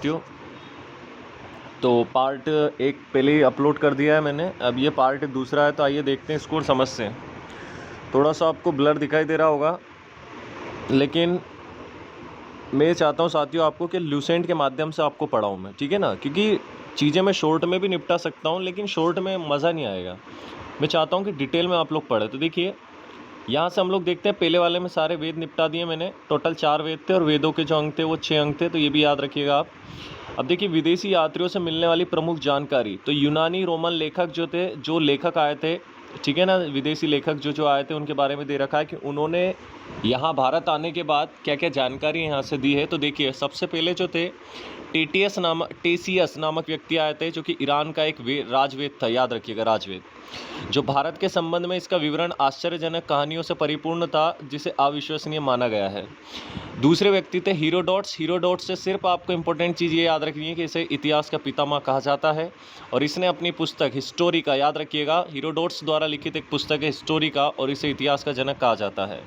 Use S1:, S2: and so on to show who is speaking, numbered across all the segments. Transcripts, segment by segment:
S1: साथियों, तो पार्ट 1 पहले ही अपलोड कर दिया है मैंने, अब ये पार्ट दूसरा है। तो आइए देखते हैं इसको और समझते हैं। थोड़ा सा आपको ब्लर दिखाई दे रहा होगा, लेकिन मैं चाहता हूँ साथियों आपको कि लूसेंट के माध्यम से आपको पढ़ाऊँ मैं, ठीक है ना, क्योंकि चीज़ें मैं शॉर्ट में भी निपटा सकता हूँ, लेकिन शॉर्ट में मज़ा नहीं आएगा। मैं चाहता हूँ कि डिटेल में आप लोग पढ़ें। तो देखिए, यहाँ से हम लोग देखते हैं, पहले वाले में सारे वेद निपटा दिए मैंने। टोटल 4 वेद थे और वेदों के जो अंक थे वो 6 अंक थे, तो ये भी याद रखिएगा आप। अब देखिए, विदेशी यात्रियों से मिलने वाली प्रमुख जानकारी। तो यूनानी रोमन लेखक जो थे, जो लेखक आए थे, ठीक है ना, विदेशी लेखक जो आए थे उनके बारे में दे रखा है कि उन्होंने यहाँ भारत आने के बाद क्या क्या जानकारी यहाँ से दी है। तो देखिए, सबसे पहले जो थे टेसियस नामक व्यक्ति आए थे, जो कि ईरान का एक राजवेद था, याद रखिएगा, राजवेद, जो भारत के संबंध में इसका विवरण आश्चर्यजनक कहानियों से परिपूर्ण था, जिसे अविश्वसनीय माना गया है। दूसरे व्यक्ति थे हीरोडोट्स। हीरोडोट्स से सिर्फ आपको इंपॉर्टेंट चीज़ ये याद रखनी है कि इसे इतिहास का पितामह कहा जाता है, और इसने अपनी पुस्तक हिस्टोरिका, याद रखिएगा, हीरोडोट्स द्वारा लिखित एक पुस्तक है हिस्टोरिका, और इसे इतिहास का जनक कहा जाता है।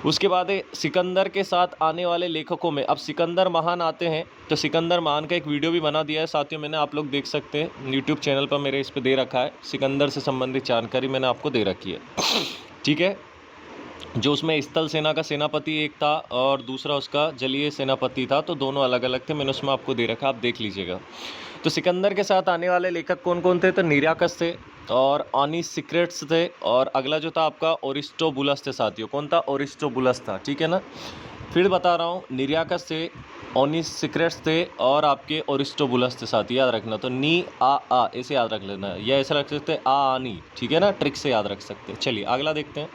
S1: उसके बाद सिकंदर के साथ आने वाले लेखकों में अब सिकंदर महान आते हैं। तो सिकंदर महान का एक वीडियो भी बना दिया है साथियों मैंने, आप लोग देख सकते हैं यूट्यूब चैनल पर, मेरे इस पर दे रखा है। सिकंदर से संबंधित जानकारी मैंने आपको दे रखी है, ठीक है। जो उसमें स्थल सेना का सेनापति एक था और दूसरा उसका जलीय सेनापति था, तो दोनों अलग अलग थे, मैंने उसमें आपको दे रखा, आप देख लीजिएगा। तो सिकंदर के साथ आने वाले लेखक कौन कौन थे? तो निराकस थे और ऑनिसिक्रेट्स थे, और अगला जो था आपका ओरिस्टोबुलस थे साथियों। कौन था? ओरिस्टोबुलस था, ठीक है ना। फिर बता रहा हूँ, निराकस थे, ऑनिसिक्रेट्स थे और आपके ओरिस्टोबुलस थे साथी, याद रखना। तो नी आ ऐसे याद रख लेना, या ऐसा रख सकते आ आनी, ठीक है ना, ट्रिक से याद रख सकते हैं। चलिए अगला देखते हैं।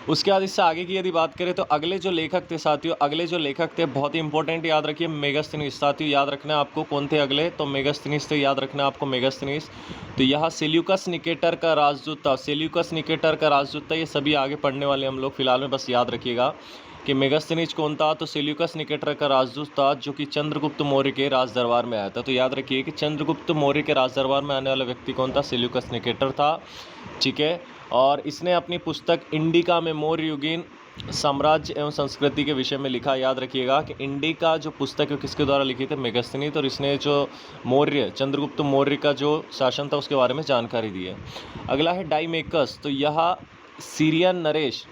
S1: उसके बाद इससे आगे की यदि बात करें तो अगले जो लेखक थे साथियों, अगले जो लेखक थे बहुत ही इंपॉर्टेंट, याद रखिए, मेगास्थनीस साथियों, याद रखना है आपको। कौन थे अगले? तो मेगास्थनीस थे, याद रखना है आपको, मेगास्थनीस। तो यह सेल्यूकस निकेटर का राजदूत था, सेल्यूकस निकेटर का राजदूत था। ये सभी आगे पढ़ने वाले हम लोग फिलहाल में, बस याद रखिएगा कि मेगास्थनीस कौन था। तो सेल्यूकस निकेटर का राजदूत था, जो कि चंद्रगुप्त मौर्य के राज दरबार में आया था। तो याद रखिए कि चंद्रगुप्त मौर्य के राज दरबार में आने वाला व्यक्ति कौन था? सेल्यूकस निकेटर था, ठीक है। और इसने अपनी पुस्तक इंडिका में मौर्य युगीन साम्राज्य एवं संस्कृति के विषय में लिखा। याद रखिएगा कि इंडिका जो पुस्तक है किसके द्वारा लिखी थी? मेगास्थनीस। और इसने जो मौर्य, चंद्रगुप्त मौर्य का जो शासन था उसके बारे में जानकारी दी है। अगला है डाइमेकस। तो यह सीरियन नरेश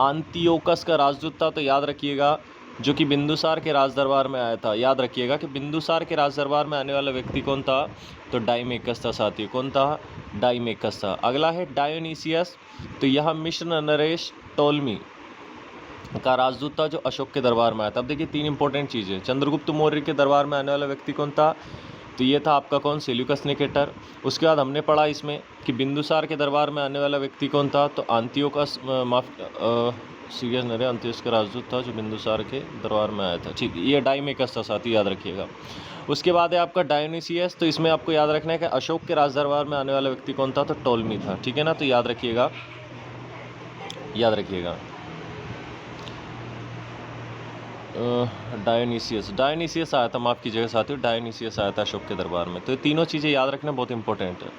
S1: आंतियोकस का राजदूत था। तो याद रखिएगा, जो कि बिंदुसार के राज दरबार में आया था। याद रखिएगा कि बिंदुसार के राज दरबार में आने वाला व्यक्ति कौन था? तो डाइमेकस था साथियों। कौन था? डाइमेकस था। अगला है डायोनीसियस। तो यह मिस्र नरेश टोलमी का राजदूत था, जो अशोक के दरबार में आया था। अब देखिए, 3 इंपॉर्टेंट चीज़ें। चंद्रगुप्त मौर्य के दरबार में आने वाला व्यक्ति कौन था? तो ये था आपका कौन? Seleucus Nicator. उसके बाद हमने पढ़ा इसमें कि बिंदुसार के दरबार में आने वाला व्यक्ति कौन था? तो आंतियोकस, सीरियस नरे अंत्योस का राजदूत था, जो बिंदुसार के दरबार में आया था, ठीक है। ये डाइमेकस था साथी, याद रखिएगा। उसके बाद है आपका डायोनीसियस। तो इसमें आपको याद रखना है कि अशोक के राज दरबार में आने वाला व्यक्ति कौन था? तो टोलमी था, ठीक है ना। तो याद रखिएगा, याद रखिएगा। डायोनीसियस आया था, माफ़ कीजिएगा साथियों, डायोनीसियस आया था अशोक के दरबार में। तो ये तीनों चीज़ें याद रखना बहुत इंपॉर्टेंट है।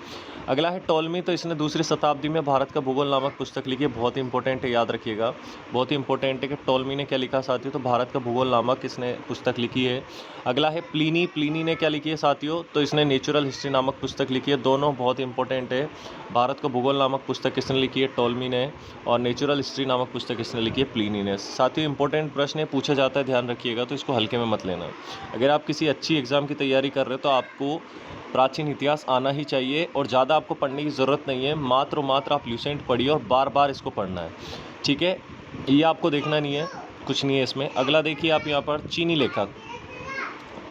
S1: अगला है टोलमी। तो इसने दूसरी शताब्दी में भारत का भूगोल नामक पुस्तक लिखी है, बहुत ही इंपॉर्टेंट है, याद रखिएगा, बहुत ही इंपॉर्टेंट है कि टोलमी ने क्या लिखा साथियों? तो भारत का भूगोल नामक इसने पुस्तक लिखी है। अगला है प्लिनी। प्लिनी ने क्या लिखी है साथियों? तो इसने नेचुरल हिस्ट्री नामक पुस्तक लिखी है। दोनों बहुत इंपॉर्टेंट है। भारत का भूगोल नामक पुस्तक किसने लिखी है? टोलमी ने। और नेचुरल हिस्ट्री नामक पुस्तक किसने लिखी है? प्लिनी ने। साथियों, इंपॉर्टेंट प्रश्न पूछा जाता है, ध्यान रखिएगा, तो इसको हल्के में मत लेना। अगर आप किसी अच्छी एग्जाम की तैयारी कर रहे हो तो आपको प्राचीन इतिहास आना ही चाहिए, और ज़्यादा आपको पढ़ने की ज़रूरत नहीं है। मात्र आप ल्यूसेंट पढ़िए और बार बार इसको पढ़ना है, ठीक है। ये आपको देखना नहीं है, कुछ नहीं है इसमें। अगला देखिए आप यहाँ पर चीनी लेखक।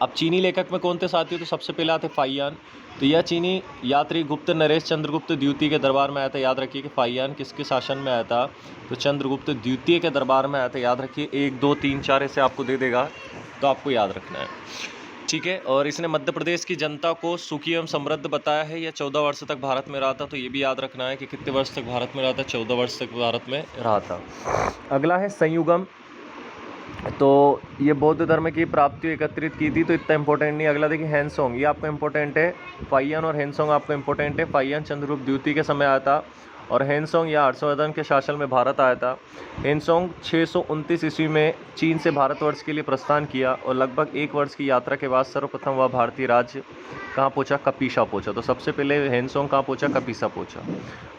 S1: अब चीनी लेखक में कौन थे साथियों? तो सबसे पहले आते फाइयान। तो यह चीनी यात्री गुप्त नरेश चंद्रगुप्त द्वितीय के दरबार में आया था। याद रखिए कि फाइयान किसके शासन में आया था? तो चंद्रगुप्त द्वितीय के दरबार में आया था। याद रखिए, 1 2 3 4 ऐसे आपको दे देगा, तो आपको याद रखना है, ठीक है। और इसने मध्य प्रदेश की जनता को सुखी एवं समृद्ध बताया है। यह 14 वर्ष तक भारत में रहा था। तो ये भी याद रखना है कि कितने वर्ष तक भारत में रहा था? 14 वर्ष तक भारत में रहा था। अगला है संयुगम। तो ये बौद्ध धर्म की प्राप्ति एकत्रित की थी, तो इतना इंपॉर्टेंट नहीं। अगला देखिए हैंसोंग, ये आपको इंपॉर्टेंट है। फाइयान और हैंसोंग आपको इंपॉर्टेंट है। फाइयान चंद्रगुप्त द्वितीय के समय आया था, और हेनसोंग या हर्षवर्धन के शासन में भारत आया था। हेनसोंग 629 ईस्वी में चीन से भारतवर्ष के लिए प्रस्थान किया और लगभग 1 वर्ष की यात्रा के बाद सर्वप्रथम वह भारतीय राज्य कहाँ पहुँचा? कपीसा पहुँचा। तो सबसे पहले हेनसोंग कहाँ पहुँचा? कपीसा पहुँचा।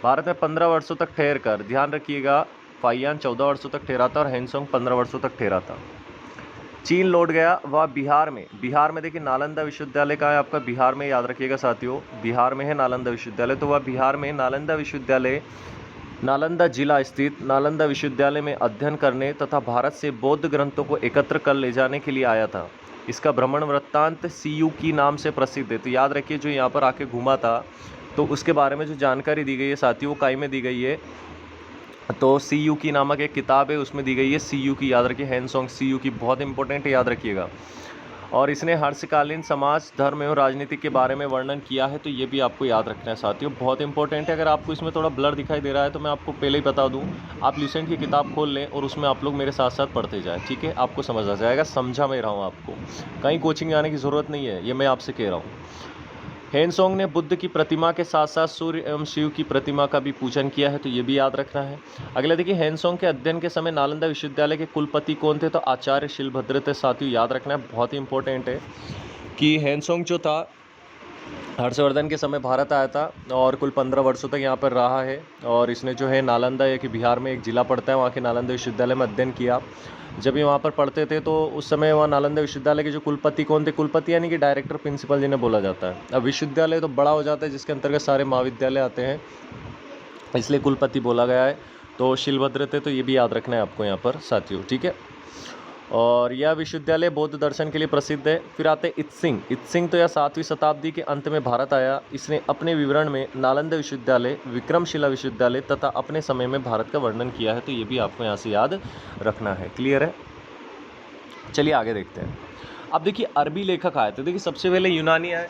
S1: भारत में 15 वर्षों तक ठहर कर, ध्यान रखिएगा, फाइयान 14 वर्षों तक ठहरा था और हेनसोंग 15 वर्षों तक ठहरा था। चीन लौट गया, वह बिहार में देखिए नालंदा विश्वविद्यालय का है आपका, बिहार में, याद रखिएगा साथियों, बिहार में है नालंदा विश्वविद्यालय। तो वह बिहार में नालंदा विश्वविद्यालय, नालंदा जिला स्थित नालंदा विश्वविद्यालय में अध्ययन करने तथा भारत से बौद्ध ग्रंथों को एकत्र कर ले जाने के लिए आया था। इसका भ्रमण वृत्तांत सीयूकी नाम से प्रसिद्ध है। तो याद रखिए, जो यहाँ पर आके घूमा था तो उसके बारे में जो जानकारी दी गई है साथियों, काई में दी गई है, तो सीयूकी नामक एक किताब है, उसमें दी गई है सीयूकी, याद रखिए, हेनसोंग सीयूकी, बहुत इंपॉर्टेंट है, याद रखिएगा। और इसने हर्षकालीन समाज, धर्म एवं राजनीति के बारे में वर्णन किया है, तो ये भी आपको याद रखना है साथियों, बहुत इंपॉर्टेंट है। अगर आपको इसमें थोड़ा ब्लर दिखाई दे रहा है तो मैं आपको पहले ही बता दूं, आप ल्यूसेंट की किताब खोल लें और उसमें आप लोग मेरे साथ साथ पढ़ते जाएँ, ठीक है, आपको समझ आ जाएगा, समझा मैं रहा हूँ, आपको कहीं कोचिंग जाने की ज़रूरत नहीं है, ये मैं आपसे कह रहा हूँ। हेनसोंग ने बुद्ध की प्रतिमा के साथ साथ सूर्य एवं शिव की प्रतिमा का भी पूजन किया है, तो ये भी याद रखना है। अगला देखिए, हेनसोंग के अध्ययन के समय नालंदा विश्वविद्यालय के कुलपति कौन थे? तो आचार्य शिलभद्र थे साथियों, याद रखना है, बहुत ही इंपॉर्टेंट है कि हेनसोंग जो था हर्षवर्धन के समय भारत आया था और कुल 15 वर्षों तक यहाँ पर रहा है। और इसने जो है नालंदा, या कि बिहार में एक ज़िला पड़ता है, वहाँ के नालंदा विश्वविद्यालय में अध्ययन किया। जब ये वहाँ पर पढ़ते थे तो उस समय वहाँ नालंदा विश्वविद्यालय के जो कुलपति कौन थे? कुलपति यानी कि डायरेक्टर, प्रिंसिपल जिन्हें बोला जाता है। अब विश्वविद्यालय तो बड़ा हो जाता है जिसके अंतर्गत सारे महाविद्यालय आते हैं, इसलिए कुलपति बोला गया है। तो शिलभद्र थे, तो ये भी याद रखना है आपको यहाँ पर साथियों, ठीक है। और यह विश्वविद्यालय बौद्ध दर्शन के लिए प्रसिद्ध है। फिर आते इत्सिंग। इत्सिंग तो यह 7वीं शताब्दी के अंत में भारत आया। इसने अपने विवरण में नालंदा विश्वविद्यालय, विक्रमशिला विश्वविद्यालय तथा अपने समय में भारत का वर्णन किया है, तो ये भी आपको यहाँ से याद रखना है। क्लियर है? चलिए आगे देखते हैं। अब देखिए अरबी लेखक आए थे, देखिए सबसे पहले यूनानी आए,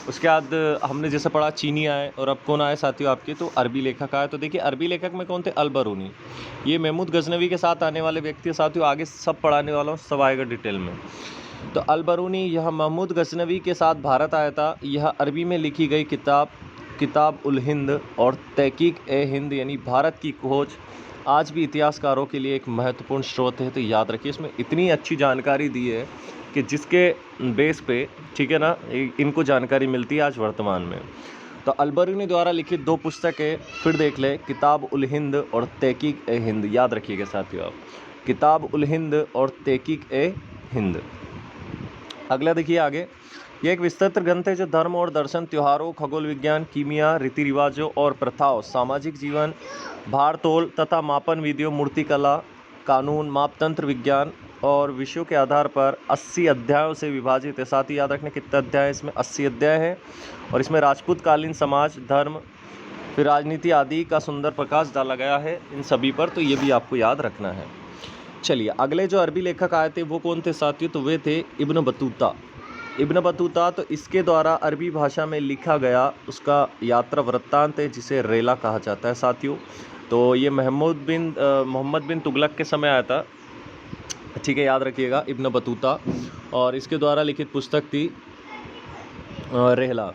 S1: उसके बाद हमने जैसे पढ़ा चीनी आए, और अब कौन आए साथियों आपके? तो अरबी लेखक आए। तो देखिए अरबी लेखक में कौन थे? अल-बरूनी। ये महमूद गजनवी के साथ आने वाले व्यक्ति है साथियों, आगे सब पढ़ाने वाला हूँ, सब आएगा डिटेल में। तो अल-बरूनी यह महमूद गजनवी के साथ भारत आया था। यह अरबी में लिखी गई किताब उल हिंद और तहकीक-ए-हिंद यानी भारत की खोज आज भी इतिहासकारों के लिए एक महत्वपूर्ण स्रोत है। तो याद रखिए, इसमें इतनी अच्छी जानकारी दी है कि जिसके बेस पे, ठीक है ना, इनको जानकारी मिलती है आज वर्तमान में। तो अल-बरूनी द्वारा लिखित 2 पुस्तकें फिर देख ले, किताब उल हिंद और तहकीक-ए-हिंद, याद रखिएगा साथियों आप, किताब उल हिंद और तहकीक-ए-हिंद। अगला देखिए आगे, ये एक विस्तृत ग्रंथ है जो धर्म और दर्शन, त्योहारों, खगोल विज्ञान, कीमिया, रीति रिवाजों और प्रथाओं, सामाजिक जीवन, भार तोल तथा मापन विधियों, मूर्तिकला, कानून, मापतंत्र विज्ञान और विषयों के आधार पर 80 अध्यायों से विभाजित है। साथ ही याद रखने कितने अध्याय हैं इसमें? 80 अध्याय हैं। और इसमें राजपूत कालीन समाज, धर्म, फिर राजनीति आदि का सुंदर प्रकाश डाला गया है इन सभी पर, तो ये भी आपको याद रखना है। चलिए अगले जो अरबी लेखक आए थे वो कौन थे साथियों? तो वे थे इब्न बतूता। इब्न बतूता, तो इसके द्वारा अरबी भाषा में लिखा गया उसका यात्रा वृत्तांत है जिसे रेला कहा जाता है साथियों। तो ये मोहम्मद बिन तुगलक के समय आया था, ठीक है, याद रखिएगा, इब्न बतूता। और इसके द्वारा लिखित पुस्तक थी रेहला।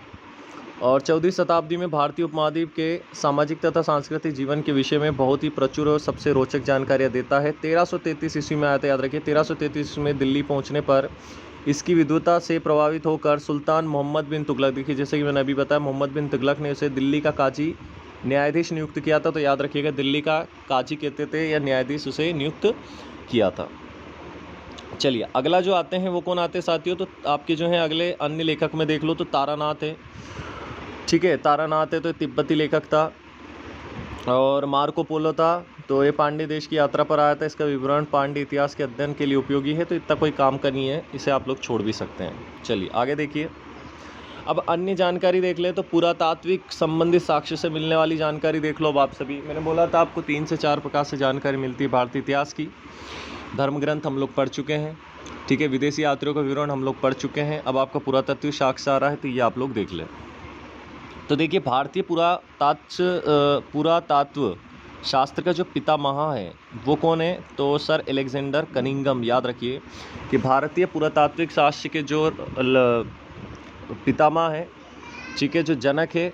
S1: और 14वीं शताब्दी में भारतीय उपमहाद्वीप के सामाजिक तथा सांस्कृतिक जीवन के विषय में बहुत ही प्रचुर और सबसे रोचक जानकारियाँ देता है। 1333 ईस्वी में आया था, याद रखिए, 1333 ईस्वी में दिल्ली पहुँचने पर इसकी विद्वता से प्रभावित होकर सुल्तान मोहम्मद बिन तुगलक, देखिए जैसे कि मैंने अभी बताया, मोहम्मद बिन तुगलक ने उसे दिल्ली का काजी न्यायाधीश नियुक्त किया था। तो याद रखिएगा, दिल्ली का काजी कहते थे या न्यायाधीश उसे नियुक्त किया था। चलिए अगला जो आते हैं वो कौन आते हैं साथियों? तो आपके जो हैं अगले अन्य लेखक में देख लो तो तारानाथ है, ठीक है, तारानाथ है, तो तिब्बती लेखक था। और मार्को पोलो था, तो ये पांड्य देश की यात्रा पर आया था। इसका विवरण पांड्य इतिहास के अध्ययन के लिए उपयोगी है, तो इतना कोई काम का नहीं है, इसे आप लोग छोड़ भी सकते हैं। चलिए आगे देखिए, अब अन्य जानकारी देख ले, तो पुरातात्विक संबंधित साक्ष्य से मिलने वाली जानकारी देख लो। अब आप सभी, मैंने बोला था आपको 3 से 4 प्रकार से जानकारी मिलती है भारतीय इतिहास की। धर्म ग्रंथ हम लोग पढ़ चुके हैं, ठीक है, विदेशी यात्रियों का विवरण हम लोग पढ़ चुके हैं। अब आपका पुरातात्विक साक्ष्य आ रहा है, तो ये आप लोग देख लें। तो देखिए भारतीय पुरातत्व शास्त्र का जो पितामह है वो कौन है? तो सर एलेक्जेंडर कनिंघम। याद रखिए कि भारतीय पुरातात्विक शास्त्र के जो पितामह है, ठीक है, जो जनक है,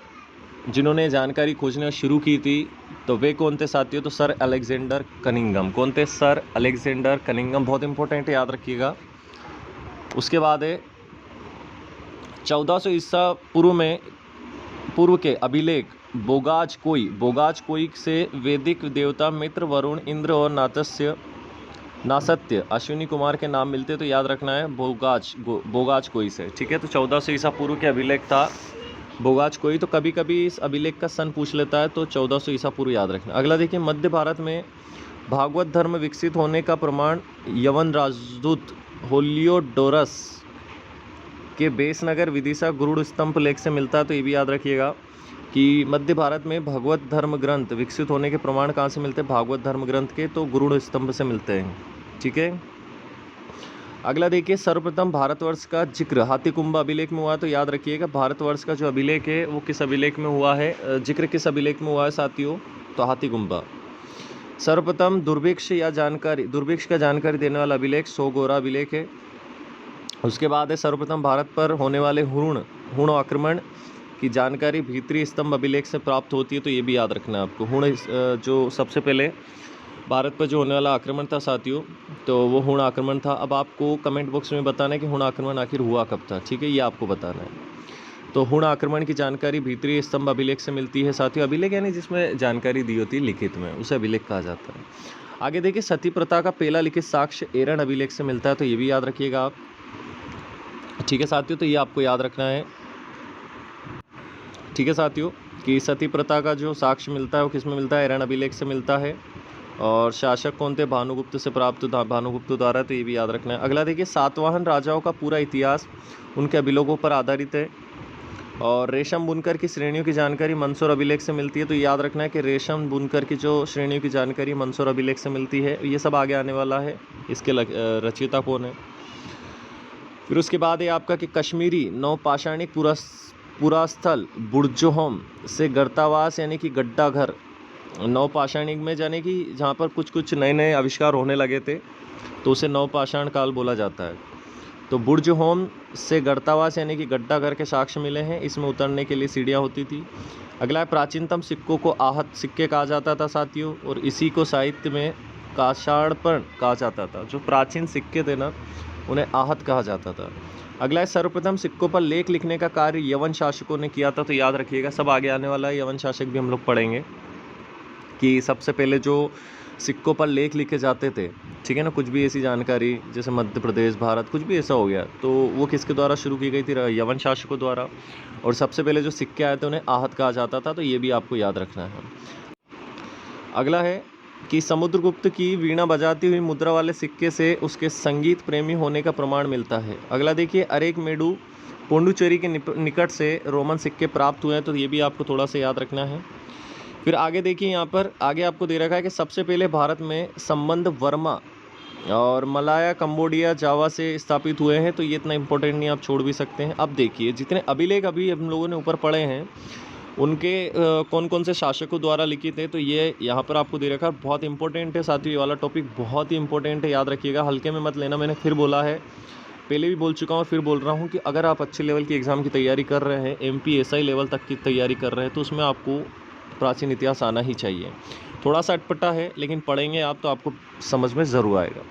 S1: जिन्होंने जानकारी खोजना शुरू की थी, तो वे कौन थे साथियों? तो सर अलेक्जेंडर कनिंघम। कौन थे? सर अलेक्जेंडर कनिंघम, बहुत इंपॉर्टेंट है, याद रखिएगा। उसके बाद है 1400 ईसा पूर्व के अभिलेख बोगाज कोई से वैदिक देवता मित्र, वरुण, इंद्र और नासत्य अश्विनी कुमार के नाम मिलते, तो याद रखना है बोगाज कोई से। ठीक है, तो 1400 ईसा पूर्व के अभिलेख था बोगाज कोई। तो कभी कभी इस अभिलेख का सन पूछ लेता है, तो 1400 ईसा पूर्व याद रखना। अगला देखिए, मध्य भारत में भागवत धर्म विकसित होने का प्रमाण यवन राजदूत होलियोडोरस के बेसनगर विदिशा गुरुड़ स्तंभ लेख से मिलता है, तो ये भी याद रखिएगा कि मध्य भारत में भगवत धर्म ग्रंथ विकसित होने के प्रमाण कहाँ से मिलते हैं? भागवत धर्म ग्रंथ के, तो गुरुड़ स्तंभ से मिलते हैं। ठीक है, अगला देखिए, सर्वप्रथम भारतवर्ष का जिक्र हाथीकुंबा अभिलेख में हुआ, तो याद रखिएगा भारतवर्ष का जो अभिलेख है वो किस अभिलेख में हुआ है, जिक्र किस अभिलेख में हुआ है साथियों? तो हाथीकुंबा। सर्वप्रथम दुर्भिक्ष का जानकारी देने वाला अभिलेख सोगोरा अभिलेख है। उसके बाद है सर्वप्रथम भारत पर होने वाले हुण आक्रमण की जानकारी भीतरी स्तंभ अभिलेख से प्राप्त होती है, तो ये भी याद रखना है आपको। हुण जो सबसे पहले भारत पर जो होने वाला आक्रमण था साथियों, तो वो हुण आक्रमण था। अब आपको कमेंट बॉक्स में बताना है कि हुण आक्रमण आखिर हुआ कब था। ठीक है, ये आपको बताना है। तो हुण आक्रमण की जानकारी भीतरी स्तंभ अभिलेख से मिलती है साथियों। अभिलेख यानी जिसमें जानकारी दी होती है लिखित में, उसे अभिलेख कहा जाता है। आगे देखिए, सती प्रथा का पहला लिखित साक्ष्य एरन अभिलेख से मिलता है, तो ये भी याद रखिएगा आप। ठीक है साथियों, तो ये आपको याद रखना है। ठीक है साथियों, कि सती प्रथा का जो साक्ष्य मिलता है वो किस में मिलता है? एरन अभिलेख से मिलता है। और शासक कौन थे? भानुगुप्त से प्राप्त भानुगुप्त द्वारा, तो ये भी याद रखना है। अगला देखिए, सातवाहन राजाओं का पूरा इतिहास उनके अभिलेखों पर आधारित है। और रेशम बुनकर की श्रेणियों की जानकारी मंदसौर अभिलेख से मिलती है, तो याद रखना है कि रेशम बुनकर की जो श्रेणियों की जानकारी मंदसौर अभिलेख से मिलती है। ये सब आगे आने वाला है, इसके रचयिता कौन है। फिर उसके बाद है आपका कि कश्मीरी नवपाषाणिक पुरास्थल बुर्जोहम से गर्तावास यानी कि गड्ढा घर, नवपाषाणिक में जाने कि जहाँ पर कुछ नए नए आविष्कार होने लगे थे, तो उसे नवपाषाण काल बोला जाता है। तो बुर्जहोम से गर्तावास यानी कि गड्ढा घर के साक्ष्य मिले हैं, इसमें उतरने के लिए सीढ़ियाँ होती थी। अगला है, प्राचीनतम सिक्कों को आहत सिक्के कहा जाता था साथियों, और इसी को साहित्य में काषाणपण कहा जाता था। जो प्राचीन सिक्के थे ना, उन्हें आहत कहा जाता था। अगला है, सर्वप्रथम सिक्कों पर लेख लिखने का कार्य यवन शासकों ने किया था, तो याद रखिएगा, सब आगे आने वाला है। यवन शासक भी हम लोग पढ़ेंगे कि सबसे पहले जो सिक्कों पर लेख लिखे जाते थे, ठीक है ना, कुछ भी ऐसी जानकारी जैसे मध्य प्रदेश, भारत, कुछ भी ऐसा हो गया, तो वो किसके द्वारा शुरू की गई थी? यवन शासकों द्वारा। और सबसे पहले जो सिक्के आए थे उन्हें आहत कहा जाता था, तो ये भी आपको याद रखना है। अगला है कि समुद्रगुप्त की वीणा बजाती हुई मुद्रा वाले सिक्के से उसके संगीत प्रेमी होने का प्रमाण मिलता है। अगला देखिए, अरेकमेडु पोंडुचेरी के निकट से रोमन सिक्के प्राप्त हुए हैं, तो ये भी आपको थोड़ा सा याद रखना है। फिर आगे देखिए, यहाँ पर आगे आपको दे रखा है कि सबसे पहले भारत में संबंध वर्मा और मलाया, कंबोडिया, जावा से स्थापित हुए हैं, तो ये इतना इंपॉर्टेंट नहीं, आप छोड़ भी सकते हैं। अब देखिए, जितने अभिलेख अभी हम लोगों ने ऊपर पढ़े हैं उनके कौन कौन से शासकों द्वारा लिखित है, तो ये यहाँ पर आपको दे रखा है। बहुत इंपॉर्टेंट है साथियों, ये वाला टॉपिक बहुत ही इंपॉर्टेंट है, याद रखिएगा, हल्के में मत लेना। मैंने फिर बोला है, पहले भी बोल चुका हूँ, फिर बोल रहा हूँ कि अगर आप अच्छे लेवल की एग्ज़ाम की तैयारी कर रहे हैं, MP SI लेवल तक की तैयारी कर रहे हैं, तो उसमें आपको प्राचीन इतिहास आना ही चाहिए। थोड़ा सा अटपटा है, लेकिन पढ़ेंगे आप तो आपको समझ में ज़रूर आएगा।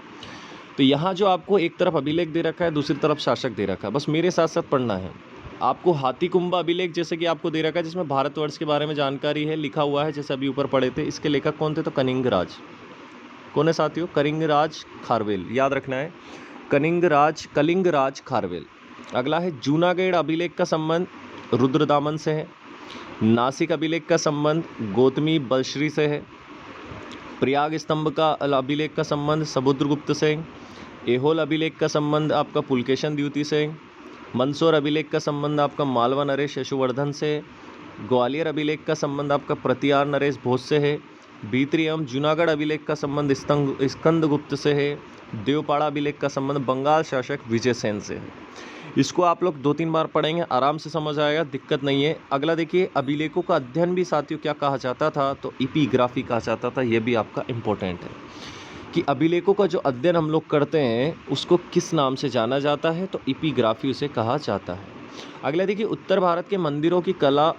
S1: तो यहाँ जो आपको एक तरफ अभिलेख दे रखा है, दूसरी तरफ शासक दे रखा है, बस मेरे साथ साथ पढ़ना है आपको। हाथीकुंबा अभिलेख जैसे कि आपको दे रखा है, जिसमें भारतवर्ष के बारे में जानकारी है, लिखा हुआ है, जैसे अभी ऊपर पढ़े थे। इसके लेखक कौन थे? तो कनिंगराज। कौन है साथियों? कनिंगराज खारवेल, याद रखना है, कलिंगराज खारवेल। अगला है, जूनागढ़ अभिलेख का संबंध रुद्रदामन से है। नासिक अभिलेख का संबंध गौतमी बलश्री से है। प्रयाग स्तंभ का अभिलेख का संबंध समुद्रगुप्त से। एहोल अभिलेख का संबंध आपका पुलकेशन द्वितीय से। मंदसौर अभिलेख का संबंध आपका मालवा नरेश यशुवर्धन से। ग्वालियर अभिलेख का संबंध आपका प्रतियार नरेश भोज से है। भीतरी एवं जूनागढ़ अभिलेख का संबंध स्कंदगुप्त से है। देवपाड़ा अभिलेख का संबंध बंगाल शासक विजयसेन से है। इसको आप लोग 2-3 बार पढ़ेंगे, आराम से समझ आएगा, दिक्कत नहीं है। अगला देखिए, अभिलेखों का अध्ययन भी साथियों क्या कहा जाता था? तो एपिग्राफी कहा जाता था। ये भी आपका इम्पोर्टेंट है कि अभिलेखों का जो अध्ययन हम लोग करते हैं उसको किस नाम से जाना जाता है? तो एपिग्राफी उसे कहा जाता है। अगला देखिए, उत्तर भारत के मंदिरों की कला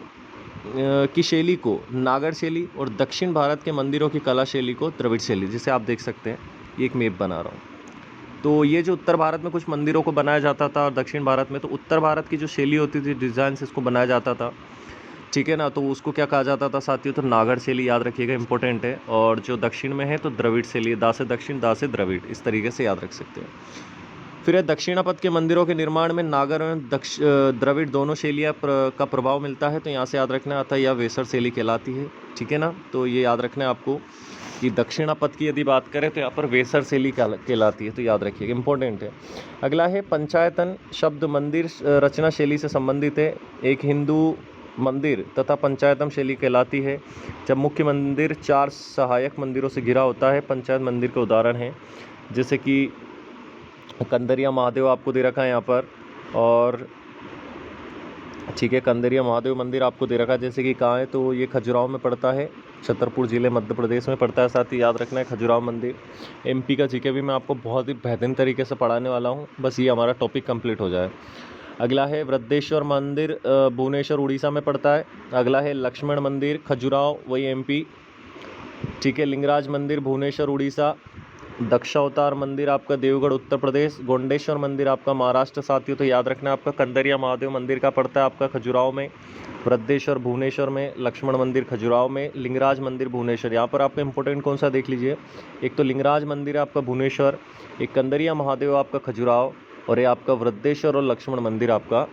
S1: की शैली को नागर शैली और दक्षिण भारत के मंदिरों की कला शैली को द्रविड़ शैली, जिसे आप देख सकते हैं, ये एक मैप बना रहा हूँ। तो ये जो उत्तर भारत में कुछ मंदिरों को बनाया जाता था और दक्षिण भारत में, तो उत्तर भारत की जो शैली होती थी, डिज़ाइन से इसको बनाया जाता था, ठीक है ना, तो उसको क्या कहा जाता था साथियों, तो नागर शैली, याद रखिएगा, इंपॉर्टेंट है। और जो दक्षिण में है तो द्रविड़ शैली, दा से दक्षिण, दा से द्रविड़, इस तरीके से याद रख सकते हैं। फिर है दक्षिणापथ के मंदिरों के निर्माण में नागर और द्रविड़ दोनों शैलियाँ का प्रभाव मिलता है, तो यहाँ से याद रखना आता है यह वेसर शैली कहलाती है, ठीक है ना। तो ये याद रखना है आपको कि दक्षिणापथ की यदि बात करें तो यहाँ पर वेसर शैली कहलाती है, तो याद रखिएगा, इंपॉर्टेंट है। अगला है पंचायतन शब्द मंदिर रचना शैली से संबंधित है। एक हिंदू मंदिर तथा पंचायतम शैली कहलाती है जब मुख्य मंदिर 4 सहायक मंदिरों से घिरा होता है। पंचायत मंदिर के उदाहरण हैं जैसे कि कंदरिया महादेव आपको दे रखा है यहाँ पर, और ठीक है, कंदरिया महादेव मंदिर आपको दे रखा है, जैसे कि कहाँ है, तो ये खजुराहो में पड़ता है, छतरपुर ज़िले मध्य प्रदेश में पड़ता है। साथ ही याद रखना है खजुराहो मंदिर। एमपी का जीके भी मैं आपको बहुत ही बेहतरीन तरीके से पढ़ाने वाला हूँ, बस ये हमारा टॉपिक कंप्लीट हो जाए। अगला है वृद्धेश्वर मंदिर, भुवनेश्वर उड़ीसा में पड़ता है। अगला है लक्ष्मण मंदिर, खजुराहो, वही एमपी, ठीक है। लिंगराज मंदिर, भुवनेश्वर उड़ीसा। दक्षावतार मंदिर आपका देवगढ़ उत्तर प्रदेश। गोंडेश्वर मंदिर आपका महाराष्ट्र। साथियों तो याद रखना आपका कंदरिया महादेव मंदिर का पड़ता है आपका खजुराहो में, वृद्धेश्वर भुवनेश्वर में, लक्ष्मण मंदिर खजुराहो में, लिंगराज मंदिर भुवनेश्वर। यहाँ पर आपका इंपॉर्टेंट कौन सा देख लीजिए, एक तो लिंगराज मंदिर आपका भुवनेश्वर, एक कंदरिया महादेव आपका खजुराहो, और ये आपका वृद्धेश्वर और लक्ष्मण मंदिर आपका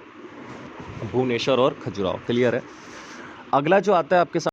S1: भुवनेश्वर और खजुराहो। क्लियर है। अगला जो आता है आपके